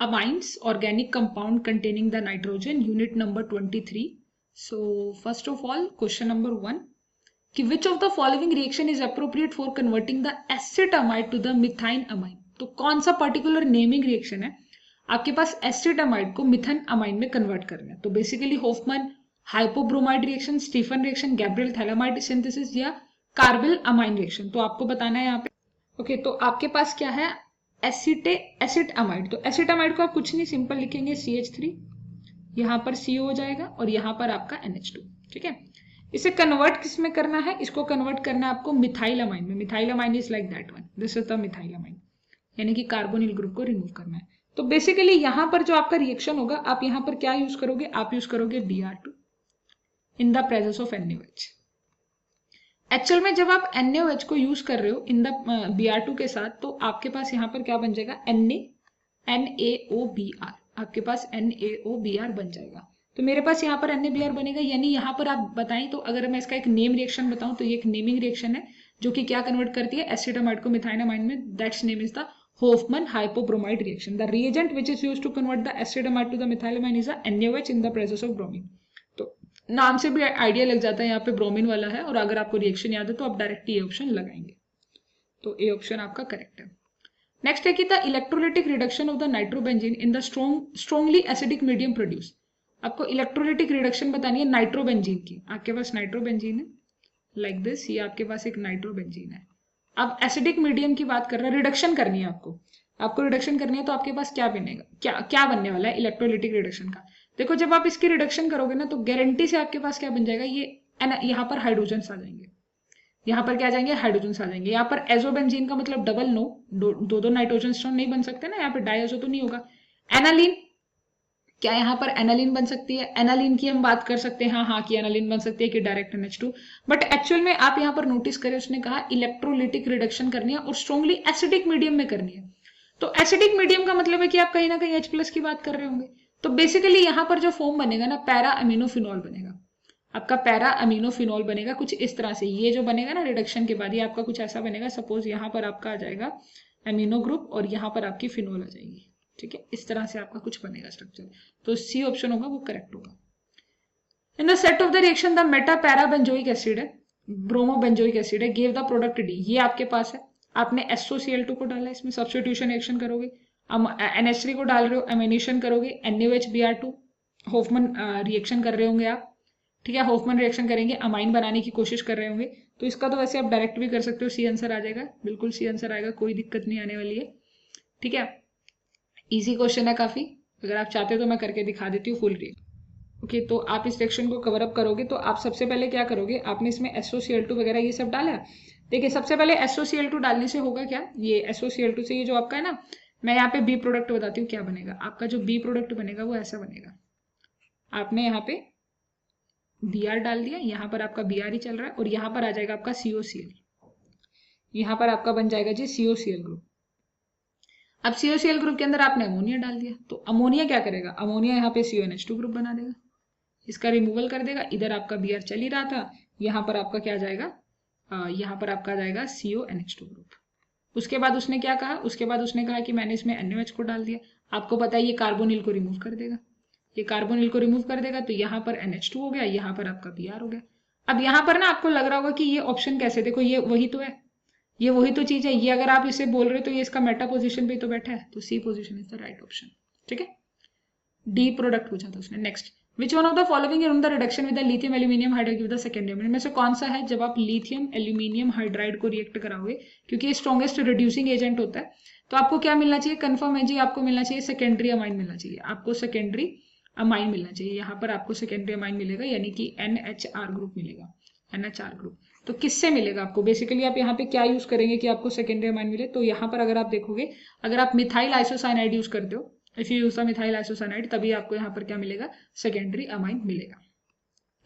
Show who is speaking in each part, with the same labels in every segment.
Speaker 1: amines, organic compound containing the nitrogen, unit number 23. So first of all, question number 1 कि which of the following reaction is appropriate for converting the acetamide to the methine amine. तो कौन सा particular naming reaction है आपके पास acetamide को methylamine में convert करना है? तो basically Hofmann hypobromide reaction, Stephen reaction, Gabriel phthalimide synthesis या कार्बिल अमाइन रिएक्शन. तो आपको बताना है यहाँ पे. ओके, तो आपके पास क्या है? एसिटामाइड. तो एसिटामाइड को आप कुछ नहीं, सिंपल लिखेंगे CH3, यहाँ पर CO हो जाएगा और यहाँ पर आपका NH2. ठीक है, इसे कन्वर्ट किस में करना है? इसको कन्वर्ट करना है आपको मिथाइल अमाइन में. Methyl amine is like that one, this is the methyl amine, यानी कि कार्बोनिल ग्रुप को रिमूव करना है. तो बेसिकली यहाँ पर जो आपका रिएक्शन होगा, आप यहाँ पर क्या यूज करोगे? आप यूज करोगे Br2 in the presence of NaOH. Actual में जब आप NaOH को यूज कर रहे हो इन द Br2 के साथ, तो आपके पास यहाँ पर क्या बन जाएगा? NaOBr. आपके पास NaOBr बन जाएगा. तो मेरे पास यहाँ पर NaBr बनेगा, यानी यहाँ पर आप बताएं तो अगर मैं इसका एक नेम रिएक्शन बताऊं तो ये एक नेमिंग रिएक्शन है जो कि क्या कन्वर्ट करती है? एसिटामाइड को मिथाइन अमाइन में. That's name is the Hofmann hypobromide reaction. The reagent which is used to convert the acetamide to the methylamine is the NaOH in the presence of bromine. तो नाम से भी idea लग जाता है यहाँ पे ब्रोमीन वाला है, और अगर आपको रिएक्शन याद है तो आप डायरेक्ट ये ऑप्शन लगाएंगे. तो ए ऑप्शन आपका करेक्ट है. नेक्स्ट है कि the electrolytic reduction of the nitrobenzene in the strongly acidic medium produce. आपको इलेक्ट्रोलिटिक रिडक्शन बतानी है नाइट्रोबेंजीन की. आपके पास नाइट्रोबेंजीन है लाइक दिस, ये आपके पास एक नाइट्रोबेंजीन है. अब एसिडिक मीडियम की बात कर रहा है, रिडक्शन करनी है आपको रिडक्शन करनी है. तो आपके पास क्या बनेगा? क्या बनने वाला है इलेक्ट्रोलिटिक रिडक्शन का? देखो, जब आप इसकी रिडक्शन करोगे ना, तो गारंटी से आपके पास क्या बन जाएगा? ये यहाँ पर हाइड्रोजन आ जाएंगे. यहाँ पर क्या आ जाएंगे? हाइड्रोजन आ जाएंगे. यहाँ पर एजोबेंजीन का मतलब डबल नो, दो नाइट्रोजन स्टोन नहीं बन सकते ना. यहाँ पर डाइएजो तो नहीं होगा. एनालिन, क्या यहाँ पर एनालिन बन सकती है? एनालिन की हम बात कर सकते हैं, हाँ कि एनालिन बन सकती है कि डायरेक्ट NH2. बट एक्चुअल में आप यहाँ पर नोटिस करें, उसने कहा इलेक्ट्रोलिटिक रिडक्शन करनी है और स्ट्रॉन्गली एसिडिक मीडियम में करनी है. तो एसिडिक मीडियम का मतलब है कि आप कहीं ना कहीं H+ की बात कर रहे होंगे. तो बेसिकली यहाँ पर जो फॉर्म बनेगा ना, पैरा अमीनोफिनॉल बनेगा. आपका पैरा अमीनोफिनॉल बनेगा कुछ इस तरह से. ये जो बनेगा ना रिडक्शन के बाद, ये आपका कुछ ऐसा बनेगा. सपोज यहाँ पर आपका आ जाएगा अमीनो ग्रुप और यहाँ पर आपकी फिनॉल आ जाएगी. ठीक है, इस तरह से आपका कुछ बनेगा स्ट्रक्चर. तो C ऑप्शन होगा वो करेक्ट होगा. In the set of the reaction the Meta para benzoic acid है, ब्रोमो बेंजोइक एसिड है, गिव द प्रोडक्ट D. ये आपके पास है. आपने SOCl2 को डाला, इसमें सब्स्टिट्यूशन रिएक्शन करोगे. NH3 को डाल रहे हो, एमिनेशन करोगे. NaOH Br2 होफमैन रिएक्शन कर रहे होंगे आप. ठीक है, होफमैन रिएक्शन करेंगे, अमाइन बनाने की कोशिश कर रहे होंगे. तो इसका तो वैसे आप डायरेक्ट भी कर सकते हो, C आंसर आ जाएगा. बिल्कुल C आंसर आएगा, कोई दिक्कत नहीं आने वाली है. ठीक है, इजी क्वेश्चन है काफी. अगर आप चाहते हो तो मैं करके दिखा देती हूँ फुल रीड. ओके, तो आप इस सेक्शन को कवर अप करोगे तो आप सबसे पहले क्या करोगे? आपने इसमें SOCl2 वगैरह ये सब डाला. देखिए, सबसे पहले SOCl2 डालने से होगा क्या? ये SOCl2 से ये जो आपका है ना, मैं यहाँ पे B प्रोडक्ट बताती हूँ क्या बनेगा. आपका जो B प्रोडक्ट बनेगा वो ऐसा बनेगा. आपने यहाँ पे Br डाल दिया, यहाँ पर आपका Br ही चल रहा है, और यहाँ पर आ जाएगा आपका COCl. यहाँ पर आपका बन जाएगा जी COCl ग्रुप. अब COCl ग्रुप के अंदर आपने अमोनिया डाल दिया, तो अमोनिया क्या करेगा? अमोनिया यहाँ पे CONH2 ग्रुप बना देगा, इसका रिमूवल कर देगा. इधर आपका Br चल ही रहा था, यहाँ पर आपका क्या जाएगा? यहाँ पर आपका जाएगा CONH2 ग्रुप. उसके बाद उसने क्या कहा? उसके बाद उसने कहा कि मैंने इसमें NaOH को डाल दिया. आपको पता है ये कार्बोनिल को रिमूव कर देगा. ये कार्बोनिल को रिमूव कर देगा, तो यहाँ पर NH2 हो गया, यहाँ पर आपका Br हो गया. अब यहाँ पर ना आपको लग रहा होगा कि ये ऑप्शन कैसे? देखो, ये वही तो है, ये वही तो चीज है. ये अगर आप इसे बोल रहे हो तो ये इसका मेटा पोजीशन पे तो बैठा है, तो C position is the right option. ठीक है, D प्रोडक्ट पूछा था उसने. Next, which one of the following in the reduction with the lithium aluminium hydride give the secondary. इनमें से कौन सा है जब आप लिथियम एल्यूमिनियम हाइड्राइड को रिएक्ट कराओगे, क्योंकि ये स्ट्रॉन्गेस्ट रिड्यूसिंग एजेंट होता है, तो आपको क्या मिलना चाहिए? कंफर्म है जी, आपको मिलना चाहिए सेकेंडरी अमाइन मिलना चाहिए. आपको सेकेंडरी अमाइन मिलना चाहिए. यहाँ पर आपको सेकेंडरी अमाइन मिलेगा, यानी कि NHR ग्रुप मिलेगा. NHR ग्रुप तो किससे मिलेगा आपको? बेसिकली आप यहाँ पे क्या यूज करेंगे कि आपको सेकेंडरी अमाइन मिले? तो यहाँ पर अगर आप देखोगे, अगर आप मिथाइल आइसोसाइनाइड यूज करते हो, if you use the methyl isocyanide, तभी आपको यहाँ पर क्या मिलेगा? सेकेंडरी अमाइन मिलेगा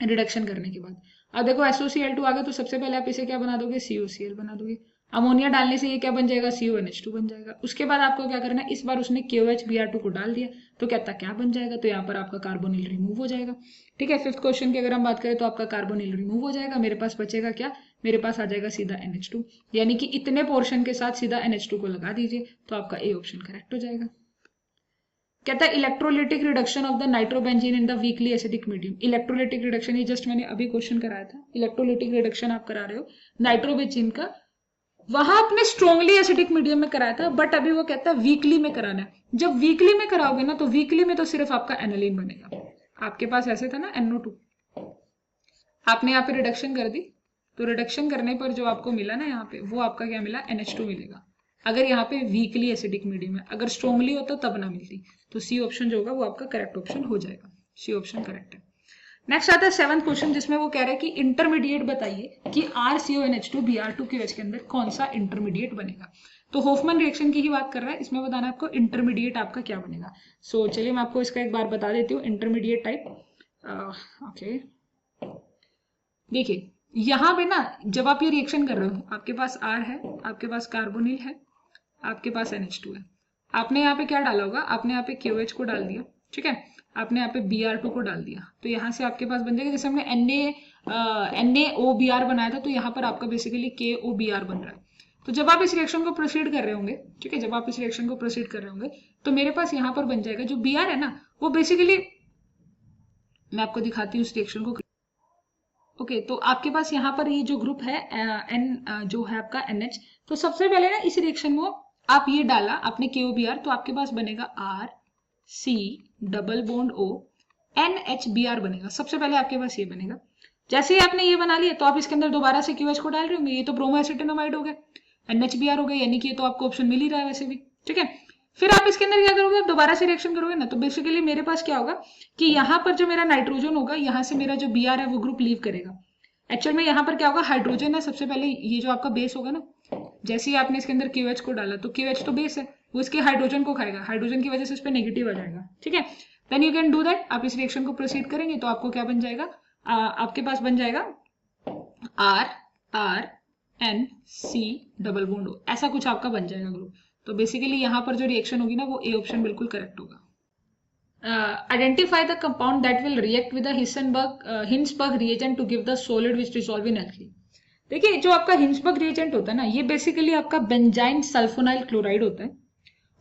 Speaker 1: रिडक्शन करने के बाद. अब देखो SOCl2 आ गया, तो सबसे पहले आप इसे क्या बना दोगे? COCl बना दोगे. अमोनिया डालने से ये क्या बन जाएगा? CONH2 बन जाएगा. उसके बाद आपको क्या करना है? इस बार उसने KOH Br2 को डाल दिया, तो कहता क्या बन जाएगा? तो यहाँ पर आपका कार्बोनिल रिमूव हो जाएगा. ठीक है, फिफ्थ क्वेश्चन की अगर हम बात करें तो आपका कार्बोनिल रिमूव हो जाएगा. मेरे पास बचेगा क्या? मेरे पास आ जाएगा सीधा NH2, यानी कि इतने पोर्शन के साथ सीधा NH2 को लगा दीजिए, तो आपका A ऑप्शन करेक्ट हो जाएगा. कहता है electrolytic reduction of the nitrobenzene in the weakly acidic medium. Electrolytic reduction, ये जस्ट मैंने अभी क्वेश्चन कराया था, इलेक्ट्रोलिटिक रिडक्शन आप करा रहे हो नाइट्रोबेंजीन का, वहां आपने स्ट्रॉन्गली एसिडिक मीडियम में कराया था, बट अभी वो कहता है वीकली में कराना है। जब वीकली में कराओगे ना, तो वीकली में तो सिर्फ आपका एनालिन बनेगा। आपके पास ऐसे था ना NO2, आपने यहाँ पे रिडक्शन कर दी, तो रिडक्शन करने पर जो आपको मिला ना यहाँ पे, वो आपका क्या मिला, NH2 मिलेगा। अगर यहाँ पे वीकली एसिडिक मीडियम है, अगर स्ट्रॉन्गली होता तब ना मिलती। तो सी ऑप्शन जो होगा वो आपका करेक्ट ऑप्शन हो जाएगा, सी ऑप्शन करेक्ट है। नेक्स्ट आता है 7th क्वेश्चन, जिसमें वो कह रहा है कि इंटरमीडिएट बताइए कि RCONH2 Br2 के वजह के अंदर कौन सा इंटरमीडिएट बनेगा। तो होफमैन रिएक्शन की ही बात कर रहा है, इसमें बताना आपको इंटरमीडिएट आपका क्या बनेगा। सो चलिए मैं आपको इसका एक बार बता देती हूँ इंटरमीडिएट टाइप। ओके, देखिए यहाँ पे ना जब आप ये रिएक्शन कर रहे हो, आपके पास R है, आपके पास कार्बोनिल है, आपके पास NH2 है। आपने यहाँ पे क्या डाला होगा, आपने यहाँ पे KOH को डाल दिया, ठीक है, आपने यहाँ पे Br2 को डाल दिया, तो यहाँ से आपके पास बन जाएगा, जैसे हमने NaOBr बनाया था, तो यहाँ पर आपका बेसिकली KOBr बन रहा है। तो जब आप इस रिएक्शन को प्रोसीड कर रहे होंगे, ठीक है, जब आप इस रिएक्शन को प्रोसीड कर रहे होंगे, तो मेरे पास यहाँ पर बन जाएगा जो Br है ना, वो बेसिकली मैं आपको दिखाती हूँ इस रिएक्शन को। ओके, तो आपके पास यहाँ पर ये जो ग्रुप है N जो है आपका NH, तो सबसे पहले ना इस रिएक्शन में आप ये डाला आपने KOBr, तो आपके पास बनेगा R C double bond O NHBr बनेगा। सबसे पहले आपके पास ये बनेगा। जैसे ही आपने ये बना लिया, तो आप इसके अंदर दोबारा से QH को डाल रहे होंगे, ये तो ब्रोमोएसिटेनोमाइड हो गया, NHBr हो गया, यानी कि ये तो आपको ऑप्शन मिल ही रहा है वैसे भी, ठीक है। फिर आप इसके अंदर क्या करोगे, आप दोबारा से रिएक्शन करोगे ना, तो बेसिकली मेरे पास क्या होगा कि यहाँ पर जो मेरा नाइट्रोजन होगा, यहाँ से मेरा जो Br है वो ग्रुप लीव करेगा। एक्चुअल में यहाँ पर क्या होगा, हाइड्रोजन है सबसे पहले, ये जो आपका बेस होगा ना, जैसे ही आपने इसके अंदर QH को डाला, तो QH तो बेस है, वो इसके हाइड्रोजन को खाएगा, हाइड्रोजन की वजह से इस पर नेगेटिव आ जाएगा, ठीक है। Then you can do that, आप इस रिएक्शन को प्रोसीड करेंगे, तो आपको क्या बन जाएगा, आपके पास बन जाएगा R N C double bond O, ऐसा कुछ आपका बन जाएगा ग्रुप। तो बेसिकली यहाँ पर जो रिएक्शन होगी ना, वो ए ऑप्शन बिल्कुल करेक्ट होगा। Identify the compound that will react with the Hinsberg reagent to give the solid which dissolve in alkali। देखिए जो आपका हिंसबर्ग रिएजेंट होता है ना, ये बेसिकली आपका बेंजाइन सल्फोनाइल क्लोराइड होता है,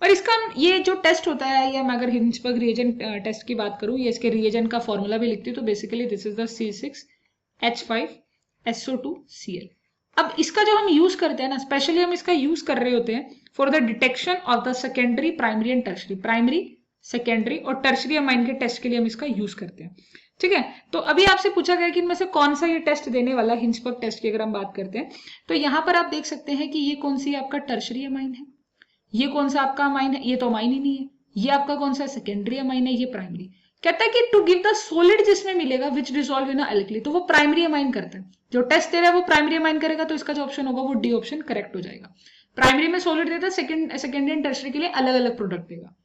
Speaker 1: और इसका ये जो टेस्ट होता है, या मैं अगर हिंसबर्ग रिएजेंट टेस्ट की बात करूं, ये इसके रिएजेंट का फॉर्मूला भी लिखती हूँ, तो basically this is the C6H5SO2Cl। अब इसका जो हम यूज करते हैं ना, स्पेशली हम इसका यूज कर रहे होते हैं for the detection of the secondary, primary and tertiary, primary, secondary और टर्शरी अमाइन के टेस्ट के लिए हम इसका यूज करते हैं, ठीक है। तो अभी आपसे पूछा गया कि इनमें से कौन सा ये टेस्ट देने वाला है, हिंसबर्ग टेस्ट की अगर हम बात करते हैं, तो यहाँ पर आप देख सकते हैं कि ये कौन सी आपका टर्शरी अमाइन है, ये कौन सा आपका अमाइन है, ये तो अमाइन ही नहीं है, ये आपका कौन सा सेकेंडरी अमाइन है, ये प्राइमरी। कहता है कि टू गिव द सॉलिड जिसमें मिलेगा विच डिसॉल्व इन अल्कली, तो वो प्राइमरी अमाइन करता है, जो टेस्ट दे रहा है वो प्राइमरी अमाइन करेगा, तो इसका जो ऑप्शन होगा वो डी ऑप्शन करेक्ट हो जाएगा। प्राइमरी में सॉलिड देता है, सेकेंडरी एंड टर्शरी के लिए अलग अलग प्रोडक्ट देगा।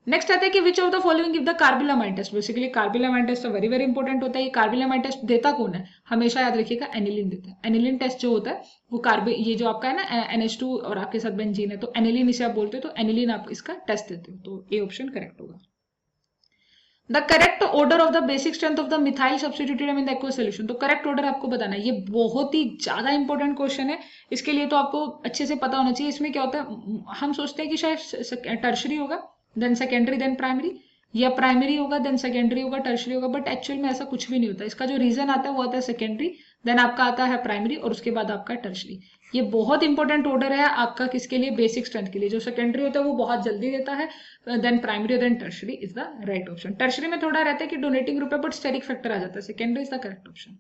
Speaker 1: नेक्स्ट आता है कि which of the following give the carbylamine test. Basically carbylamine test तो वेरी वेरी इंपॉर्टेंट होता है। ये कार्बिलामाइन टेस्ट देता कौन है, हमेशा याद रखिएगा एनिलीन देता है। एनिलीन टेस्ट जो होता है वो ये जो आपका है ना NH2 और आपके साथ बेंजीन है, तो एनिलीन इसे आप बोलते हो, तो एनिलीन आप इसका टेस्ट देते हो, तो ए ऑप्शन करेक्ट होगा। The correct order of the basic strength of the methyl substituted in the aqueous solution. तो करेक्ट ऑर्डर आपको बताना है, ये बहुत ही ज्यादा इंपॉर्टेंट क्वेश्चन है, इसके लिए तो आपको अच्छे से पता होना चाहिए। इसमें क्या होता है, हम सोचते हैं कि शायद टर्शरी होगा देन सेकेंडरी देन प्राइमरी, या प्राइमरी होगा देन सेकेंडरी होगा टर्शरी होगा, बट एक्चुअल में ऐसा कुछ भी नहीं होता। इसका जो रीजन आता है वो आता है सेकेंडरी, देन आपका आता है प्राइमरी, और उसके बाद आपका टर्शरी। ये बहुत इंपॉर्टेंट ऑर्डर है आपका, किसके लिए, बेसिक स्ट्रेंथ के लिए। जो सेकेंडरी होता है वो बहुत जल्दी देता है, then primary then tertiary is the right option. Tertiary में थोड़ा रहता है कि डोनेटिंग ग्रुप है बट स्टेरिक फैक्टर आ जाता है, secondary is the correct option.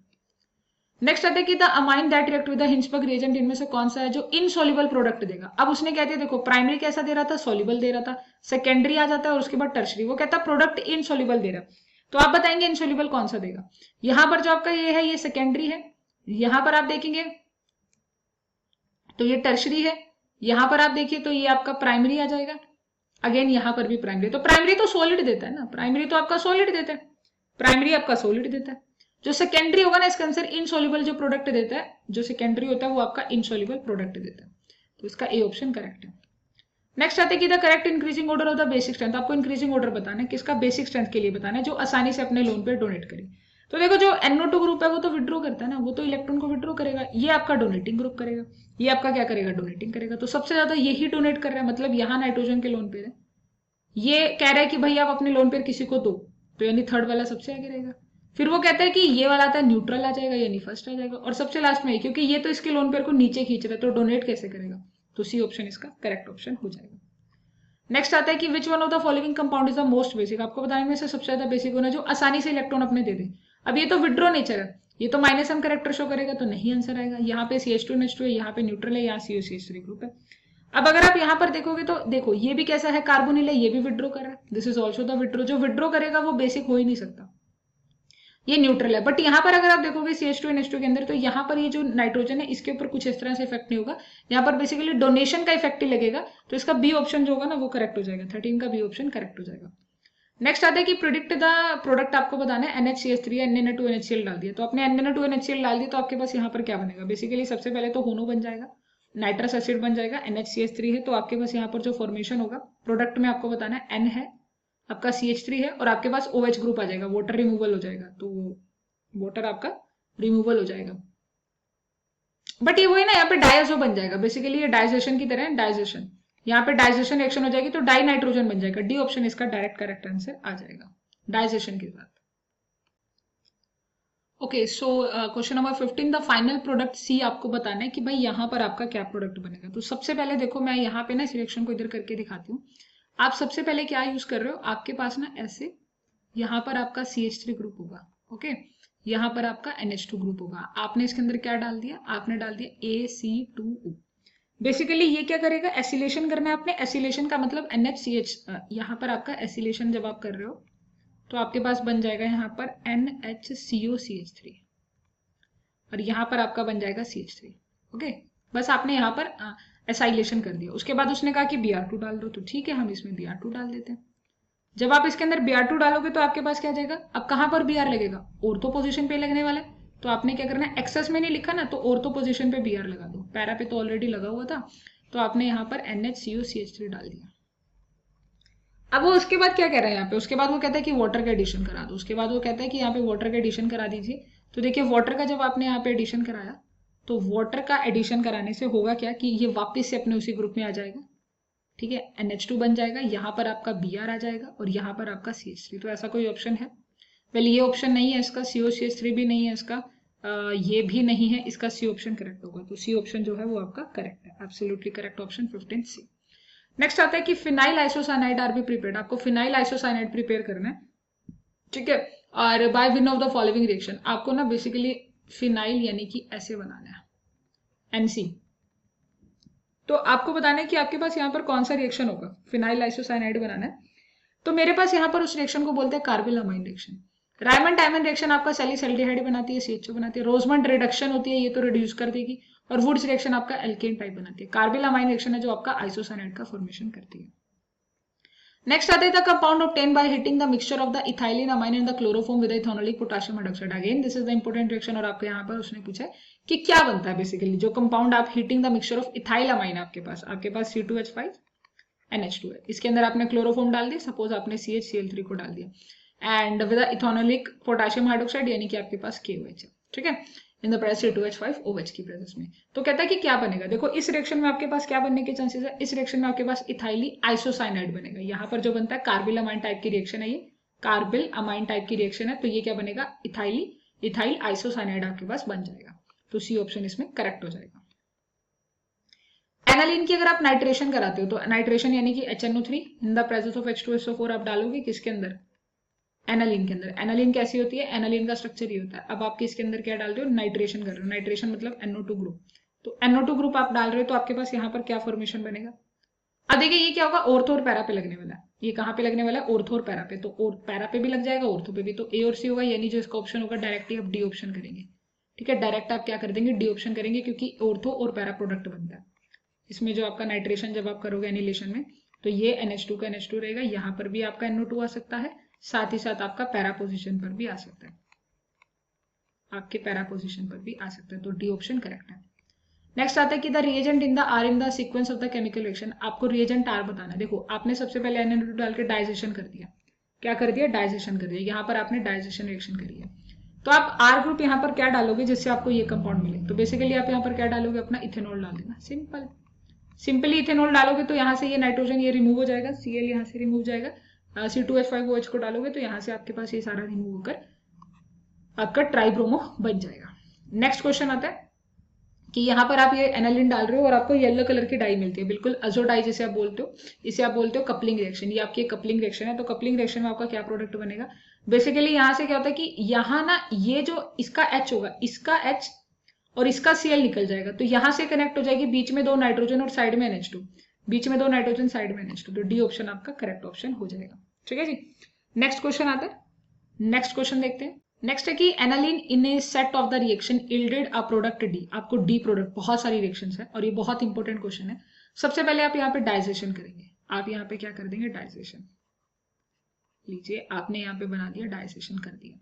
Speaker 1: Next आता है कि the amine that react with the Hinsberg reagent, इनमें से कौन सा है जो इनसॉल्युबल प्रोडक्ट देगा। अब उसने क्या दिया, देखो प्राइमरी कैसा दे रहा था, सॉल्युबल दे रहा था, सेकेंडरी आ जाता है और उसके बाद टर्शरी, वो कहता है प्रोडक्ट इनसॉल्युबल दे रहा है, तो आप बताएंगे इनसॉल्युबल कौन सा देगा। यहां पर जो आपका ये है ये सेकेंडरी है, यहां पर आप देखेंगे तो ये टर्शरी है, यहां पर आप देखिए तो ये आपका प्राइमरी आ जाएगा, अगेन यहां पर भी प्राइमरी। तो प्राइमरी तो सॉलिड देता है ना, प्राइमरी तो आपका सॉलिड देता है, प्राइमरी आपका सॉलिड देता है। जो सेकेंडरी होगा ना, इसका आंसर इनसॉल्युबल जो प्रोडक्ट देता है, जो सेकेंडरी होता है वो आपका इनसॉल्युबल प्रोडक्ट देता है, तो इसका ए ऑप्शन करेक्ट है। नेक्स्ट आते हैं कि the correct increasing order of the basic strength. आपको इंक्रीजिंग ऑर्डर बताना है, किसका, बेसिक स्ट्रेंथ के लिए बताना है, जो आसानी से अपने लोन पे डोनेट करे। तो देखो जो NO2 ग्रुप है वो तो विड्रॉ करता है ना, वो तो इलेक्ट्रॉन को विड्रॉ करेगा, ये आपका डोनेटिंग ग्रुप करेगा, ये आपका क्या करेगा, डोनेटिंग करेगा। तो सबसे ज्यादा यही डोनेट कर रहा है, मतलब यहाँ नाइट्रोजन के लोन पे है, ये कह रहा है कि भाई आप अपने लोन पेयर किसी को दो, तो यानी थर्ड वाला सबसे आगे रहेगा। फिर वो कहता है कि ये वाला आता है न्यूट्रल आ जाएगा, यानी फर्स्ट आ जाएगा, और सबसे लास्ट में क्योंकि ये तो इसके लोन पेयर को नीचे खींच रहा है तो डोनेट कैसे करेगा, तो सी ऑप्शन इसका करेक्ट ऑप्शन हो जाएगा। नेक्स्ट आता है कि विच one of the following compound is the most basic, आपको बताने में से सबसे ज्यादा बेसिक होना जो आसानी से इलेक्ट्रॉन अपने दे दे। अब ये तो विड्रॉ नेचर है, ये तो माइनस एम करेक्टर शो करेगा, तो नहीं आंसर आएगा। यहाँ पे CH2NH2 है, यहाँ पे न्यूट्रल है, यहाँ COCH3 ग्रुप है। अब अगर आप यहाँ पर देखोगे तो देखो ये भी कैसा है, कार्बोनिल है, ये भी विड्रॉ कर रहा है, this is also the withdraw. जो विड्रॉ करेगा वो बेसिक हो ही नहीं सकता, ये न्यूट्रल है। बट यहाँ पर अगर आप देखोगे CH2NH2 के अंदर, तो यहाँ पर ये जो नाइट्रोजन है इसके ऊपर कुछ इस तरह से इफेक्ट नहीं होगा, यहाँ पर बेसिकली डोनेशन का इफेक्ट ही लगेगा, तो इसका बी ऑप्शन जो होगा ना वो करेक्ट हो जाएगा, 13 का बी ऑप्शन करेक्ट हो जाएगा। नेक्स्ट आता है कि प्रिडिक्ट द प्रोडक्ट, आपको बताना है NHCH3 या NN2NHCl डाल दिया, तो आपने NN2NHCl डाल दिया तो आपके पास यहाँ पर क्या बनेगा, बेसिकली सबसे पहले तो होनो बन जाएगा, नाइट्रस एसिड बन जाएगा, NHCH3 है तो आपके पास यहाँ पर जो फॉर्मेशन होगा प्रोडक्ट में आपको बताना है N है, आपका CH3 है, और आपके पास OH ग्रुप आ जाएगा, वाटर रिमूवल हो जाएगा, तो वाटर आपका रिमूवल हो जाएगा। बट ये वही ना, यहाँ पे डायजो बन जाएगा, बेसिकली ये डाइजेशन की तरह है, डाइजेशन, यहाँ पे डाइजेशन रिएक्शन हो जाएगी तो डाई नाइट्रोजन बन जाएगा, डी ऑप्शन इसका डायरेक्ट करेक्ट आंसर आ जाएगा डाइजेशन के साथ। Okay, so question number 15, the final product C, आपको बताना है कि भाई यहाँ पर आपका क्या प्रोडक्ट बनेगा। तो सबसे पहले देखो मैं यहाँ पे ना सिलेक्शन को इधर करके दिखाती हूँ। आप सबसे पहले क्या यूज कर रहे हो, आपके पास ना ऐसे यहाँ पर आपका CH3 ग्रुप होगा, ओके, यहाँ पर आपका NH2 ग्रुप होगा, आपने इसके अंदर क्या डाल दिया, आपने डाल दिया AC2O। बेसिकली ये क्या करेगा, एसिलेशन करना है आपने, एसिलेशन का मतलब NHCH, यहाँ पर आपका एसिलेशन जब आप कर रहे हो तो आपके पास बन जाएगा यहाँ पर NHCOCH3, और यहाँ पर आपका बन जाएगा CH3, ओके। बस आपने यहाँ पर एसाइलेशन कर दिया। उसके बाद उसने कहा कि Br2 डाल दो, तो ठीक है हम इसमें Br2 डाल देते हैं। जब आप इसके अंदर Br2 डालोगे तो आपके पास क्या जाएगा, अब कहाँ पर Br लगेगा, ऑर्थो पोजीशन पे लगने वाला है, तो आपने क्या करना है, एक्सेस में नहीं लिखा ना, तो ऑर्थो पोजीशन पे Br लगा दो, पैरा पे तो ऑलरेडी लगा हुआ था, तो आपने यहाँ पर NHCOCH3 डाल दिया। अब वो उसके बाद क्या कह रहा है यहाँ पे, उसके बाद वो कहता है कि वाटर का एडिशन करा दो, उसके बाद वो कहता है कि यहाँ पे वाटर का एडिशन करा दीजिए। तो देखिए वाटर का जब आपने यहाँ पे एडिशन कराया, तो वाटर का एडिशन कराने से होगा क्या कि ये वापस से अपने उसी ग्रुप में आ जाएगा, ठीक है, NH2 बन जाएगा, यहाँ पर आपका Br आ जाएगा, और यहाँ पर आपका CH3। तो ऐसा कोई ऑप्शन है, वेल ये ऑप्शन नहीं है इसका, COCH3 भी नहीं है इसका, ये भी नहीं है इसका, सी ऑप्शन करेक्ट होगा। तो सी ऑप्शन जो है वो आपका करेक्ट है, absolutely correct option 15C। Next आता है कि phenyl isocyanide are be prepared, आपको फिनाइल आइसोसाइनाइड प्रिपेयर करना है, ठीक है, और by one of the following reaction, आपको ना बेसिकली फिनाइल यानी कि ऐसे बनाना है NC। तो आपको बताना है कि आपके पास यहाँ पर कौन सा रिएक्शन होगा, फिनाइल आइसोसाइनाइड बनाना है, तो मेरे पास यहाँ पर उस रिएक्शन को बोलते हैं carbyl amine reaction. Raymond टाइमन reaction आपका सैलिसल्डिहाइड बनाती है, CHO बनाती है, रोजमंड रिडक्शन होती है, ये तो रिड्यूस कर देगी, और वुड्स रिएक्शन आपका एल्केन टाइप बनाती है। कार्बिल अमाइन रिएक्शन है जो आपका आइसोसाइनाइड का फॉर्मेशन करती है। नेक्स्ट आता है the compound obtain by heating the mixture of the ethylene amine and the chloroform with ethanolic potassium hydroxide. Again this is the important reaction, और आपको यहाँ पर उसने पूछा है कि क्या बनता है बेसिकली जो कंपाउंड आप heating the mixture of ethyl amine, आपके पास C2H5 NH2 है, इसके अंदर आपने क्लोरोफॉर्म डाल दिया, सपोज आपने CHCl3 को डाल दिया, and with ethanolic potassium hydroxide यानी कि आपके पास KOH है, ठीक है, इन द प्रेजेंस C2H5OH की प्रेजेंस में। तो कहता है कि क्या बनेगा, देखो इस रिएक्शन में आपके पास क्या बनने के चांसेस है, इस रिएक्शन में आपके पास इथाइली आइसोसाइनाइड बनेगा। यहाँ पर जो बनता है कार्बिल अमाइन टाइप की रिएक्शन है, ये कार्बिल अमाइन टाइप की रिएक्शन है, तो ये क्या बनेगा, इथाइल आइसोसाइनाइड आपके पास बन जाएगा, तो सी ऑप्शन इसमें करेक्ट हो जाएगा। एनालिन की अगर आप नाइट्रेशन कराते हो, तो नाइट्रेशन यानी कि HNO3 in the presence of H2SO4 आप डालोगे किसके अंदर, एनालिन के अंदर। एनालिन कैसी होती है, एनालिन का स्ट्रक्चर ये होता है। अब आप इसके अंदर क्या डाल रहे हो, नाइट्रेशन कर रहे हो, नाइट्रेशन मतलब NO2 ग्रुप, तो NO2 ग्रुप आप डाल रहे हो, तो आपके पास यहाँ पर क्या फॉर्मेशन बनेगा। अब देखिए ये क्या होगा, ऑर्थो और पैरा पे लगने वाला है, ये कहाँ पे लगने वाला है, ऑर्थो और पैरा पे, तो पैरा पे भी लग जाएगा, ऑर्थो पे भी, तो A और C होगा, यानी जो इसका ऑप्शन होगा डायरेक्टली आप डी ऑप्शन करेंगे, ठीक है, डायरेक्ट आप क्या कर देंगे, डी ऑप्शन करेंगे, क्योंकि ऑर्थो और पैरा प्रोडक्ट बनता है इसमें। जो आपका नाइट्रेशन जब आप करोगे एनिलेशन में, तो ये NH2 का NH2 रहेगा, यहाँ पर भी आपका NO2 आ सकता है, साथ ही साथ आपका पैरा पोजीशन पर भी आ सकता है, आपके पैरा पोजीशन पर भी आ सकता है, तो डी ऑप्शन करेक्ट है। नेक्स्ट आता है कि the reagent in the R in the sequence of the chemical reaction, आपको रिएजेंट आर बताना है। देखो आपने सबसे पहले NO2 डाल के डाइजेशन कर दिया, क्या कर दिया, डाइजेशन कर दिया, यहाँ पर आपने डाइजेशन रिएक्शन करी है, तो आप आर ग्रुप यहाँ पर क्या डालोगे जिससे आपको ये कंपाउंड मिले, तो बेसिकली आप यहाँ पर क्या डालोगे, अपना इथेनॉल डाल देना, सिंपल। सिंपली इथेनॉल डालोगे तो यहाँ से ये नाइट्रोजन ये रिमूव हो जाएगा, Cl यहाँ से रिमूव जाएगा, C2H5OH को डालोगे तो यहाँ से आपके पास ये सारा रिमूव होकर आपका ट्राइब्रोमो बन जाएगा। नेक्स्ट क्वेश्चन आता है कि यहाँ पर आप ये एनालिन डाल रहे हो और आपको येलो कलर की डाई मिलती है, बिल्कुल अजो डाई जिसे आप बोलते हो, इसे आप बोलते हो कपलिंग रिएक्शन। ये आपकी कपलिंग रिएक्शन है। तो कपलिंग रिएक्शन में आपका क्या प्रोडक्ट बनेगा, बेसिकली यहाँ से क्या होता है कि यहाँ ना ये जो इसका H होगा, इसका H और इसका Cl निकल जाएगा, तो यहाँ से कनेक्ट हो जाएगी, बीच में 2 नाइट्रोजन और साइड में NH2, बीच में 2 नाइट्रोजन साइड में NH2, तो डी ऑप्शन आपका करेक्ट ऑप्शन हो जाएगा। ठीक है जी। नेक्स्ट क्वेश्चन आता है, नेक्स्ट क्वेश्चन देखते हैं। नेक्स्ट है कि aniline in A set of the reaction yielded a product D. आपको डी प्रोडक्ट, बहुत सारी रिएक्शंस है और ये बहुत इंपॉर्टेंट क्वेश्चन है। सबसे पहले आप यहाँ पे डाइजेशन करेंगे। आप यहाँ पे क्या कर देंगे, डाइजेशन। लीजिए आपने यहाँ पे बना दिया, डाइजेशन कर दिया।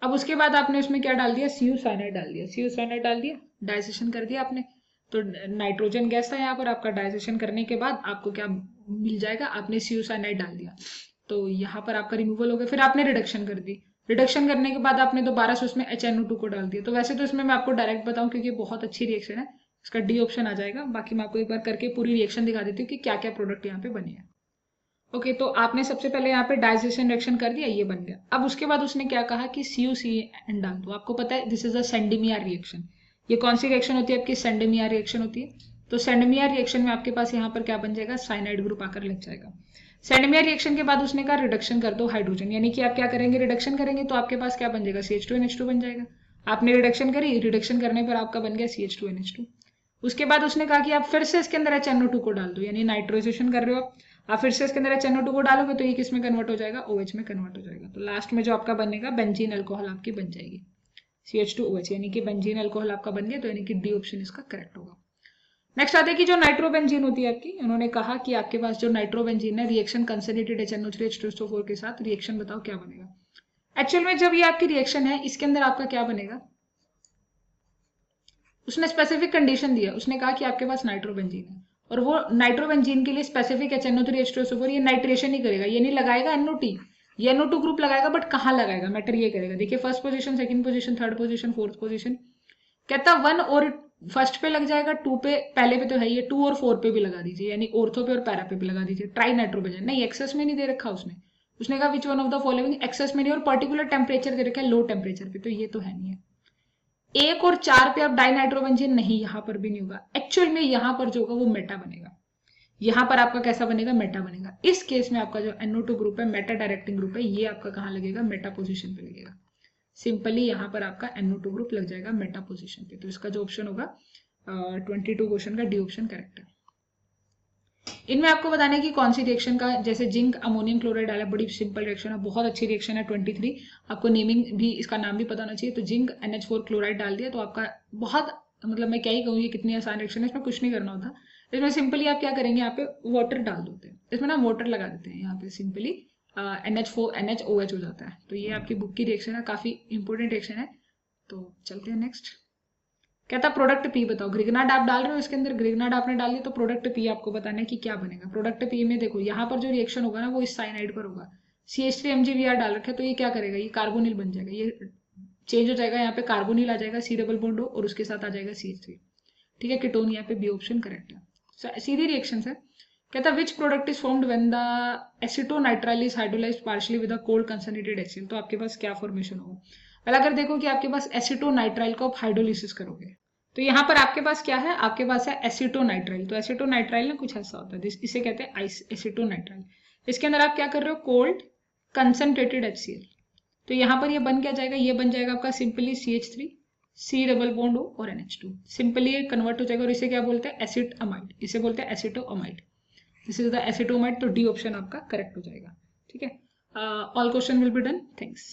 Speaker 1: अब उसके बाद आपने उसमें क्या डाल दिया, CU साइनाइड डाल दिया, CU साइनाइड डाल दिया, डाइजेशन कर दिया आपने। तो नाइट्रोजन गैस था यहाँ पर, आपका डाइजेशन करने के बाद आपको क्या मिल जाएगा, आपने CU साइनाइड डाल दिया, तो यहाँ पर आपका रिमूवल हो गया। फिर आपने रिडक्शन कर दी, रिडक्शन करने के बाद आपने दोबारा से उसमें HNO2 को डाल दिया। तो वैसे तो इसमें मैं आपको डायरेक्ट बताऊं क्योंकि बहुत अच्छी रिएक्शन है, इसका डी ऑप्शन आ जाएगा। बाकी मैं आपको एक बार करके पूरी रिएक्शन दिखा देती हूँ कि क्या क्या प्रोडक्ट यहाँ पे बने हैं। ओके, तो आपने सबसे पहले यहाँ पे डाइजेशन रिएक्शन कर दिया, ये बन गया। अब उसके बाद उसने क्या कहा कि CuCN डाल दो। आपको पता है दिस इज अ सेंडेमियर रिएक्शन। ये कौन सी रिएक्शन होती है आपकी, सेंडेमियर रिएक्शन होती है। तो सेंडेमियर रिएक्शन में आपके पास यहाँ पर क्या बन जाएगा, साइनाइड ग्रुप आकर लग जाएगा। सेंडेमियर रिएक्शन के बाद उसने कहा रिडक्शन कर दो हाइड्रोजन, यानी कि आप क्या करेंगे, रिडक्शन करेंगे तो आपके पास क्या बन जाएगा, CH2NH2 बन जाएगा। आपने रिडक्शन करी, रिडक्शन करने पर आपका बन गया CH2NH2। उसके बाद उसने कहा कि आप फिर से इसके अंदर HNO2 को डाल दो, यानी नाइट्रोजेशन कर रहे हो आप फिर से इसके अंदर HNO2 को डालोगे तो ये किस में कन्वर्ट हो जाएगा, OH में कन्वर्ट हो जाएगा। तो लास्ट में जो आपका बनेगा बेंजीन अल्कोहल आपकी बन जाएगी, CH2OH, यानी कि बेंजीन अल्कोहल आपका बन गया। तो यानी कि डी ऑप्शन इसका करेक्ट होगा। नेक्स्ट आते हैं कि जो नाइट्रोबेंजीन होती है आपकी, उन्होंने कहा कि आपके पास जो नाइट्रोबेंजीन है, रिएक्शन कंसंट्रेटेड HNO3H2SO4 के साथ रिएक्शन बताओ क्या बनेगा। एक्चुअल में जब ये आपकी रिएक्शन है, इसके अंदर आपका क्या बनेगा, उसने स्पेसिफिक कंडीशन दिया। उसने कहा कि आपके पास नाइट्रोबेंजीन है और वो नाइट्रोबेंजीन के लिए स्पेसिफिक HNO3H2SO4 ये नाइट्रेशन ही करेगा, ये नहीं लगाएगा NO2, ये NO2 ग्रुप लगाएगा, बट कहाँ लगाएगा, मैटर ये करेगा। देखिए first position, second position, third position, fourth position, कहता 1 और फर्स्ट पे लग जाएगा, 2 पे, पहले पे तो है ये, 2 और 4 पे भी लगा दीजिए, यानी ऑर्थो पे और पैरा पे भी लगा दीजिए। ट्राई नाइट्रोबेंजीन नहीं, एक्सेस में नहीं दे रखा उसने कहा which one of the following, excess में नहीं, और पर्टिकुलर टेम्परेचर दे रखा है, लो टेम्परेचर पे, तो ये तो है नहीं है। 1 और 4 पे अब डाइनाइट्रोबेंजीन नहीं, यहां पर भी नहीं होगा। एक्चुअल में यहां पर जो होगा वो मेटा बनेगा, यहां पर आपका कैसा बनेगा, मेटा बनेगा। इस केस में आपका जो NO2 ग्रुप है, मेटा डायरेक्टिंग ग्रुप है, ये आपका कहां लगेगा, मेटा पोजीशन पे लगेगा। सिंपली यहां पर आपका NO2 ग्रुप लग जाएगा मेटा पोजीशन पे। तो इसका जो ऑप्शन होगा 22 क्वेश्चन का डी ऑप्शन करेक्ट है। इनमें आपको बताने की कौन सी रिएक्शन का, जैसे जिंक अमोनियम क्लोराइड डाला, बड़ी सिंपल रिएक्शन है, बहुत अच्छी रिएक्शन है। 23 आपको नेमिंग भी, इसका नाम भी पता होना चाहिए। तो जिंक NH4 क्लोराइड डाल दिया तो आपका बहुत, मतलब मैं क्या ही कहूँ, ये कितनी आसान रिएक्शन है, इसमें कुछ नहीं करना होता। इसमें सिंपली आप क्या करेंगे, यहाँ पे वाटर डाल देते हैं, इसमें ना वाटर लगा देते हैं, यहाँ पे सिंपली NH4 NHOH हो जाता है। तो ये आपकी बुक की रिएक्शन है, काफी इंपॉर्टेंट रिएक्शन है। तो चलते हैं नेक्स्ट। कहता प्रोडक्ट पी बताओ। ग्रिग्नाड आप डाल रहे हो इसके अंदर, ग्रिग्नाड आपने डाल दिया, तो प्रोडक्ट पी आपको बताना है कि क्या बनेगा। प्रोडक्ट पी में देखो यहाँ पर जो रिएक्शन होगा ना, वो इस साइनाइड पर होगा। CH3MgBr डाल रखा है, तो ये क्या करेगा, ये कार्बोनिल बन जाएगा, ये चेंज हो जाएगा, यहाँ पे कार्बोनिल आ जाएगा, C डबल बॉन्ड और उसके साथ आ जाएगा CH3। ठीक है, कीटोन, यहाँ पे बी ऑप्शन करेक्ट है। सीधी रिएक्शन है। कहता which product is formed when the acetonitrile is hydrolysed partially with a cold concentrated HCl। तो आपके पास क्या फॉर्मेशन होगा, पहले अगर देखो कि आपके पास एसिटोनाइट्राइल को आप हाइड्रोलिसिस करोगे, तो यहाँ पर आपके पास क्या है, आपके पास है एसिटोनाइट्राइल। तो एसिटोनाइट्राइल ना कुछ ऐसा होता है, इसे कहते हैं एसिटोनाइट्राइल। इसके अंदर आप क्या कर रहे हो, कोल्ड कंसंट्रेटेड HCl। तो यहाँ पर ये बन क्या जाएगा, ये बन जाएगा आपका simply CH3 C double bond O और NH2, सिंपली ये कन्वर्ट हो जाएगा और इसे क्या बोलते हैं, एसिड अमाइड, इसे बोलते हैं acetamide. This is the acetamide. तो डी ऑप्शन आपका करेक्ट हो जाएगा। ठीक है, all question will be done. Thanks.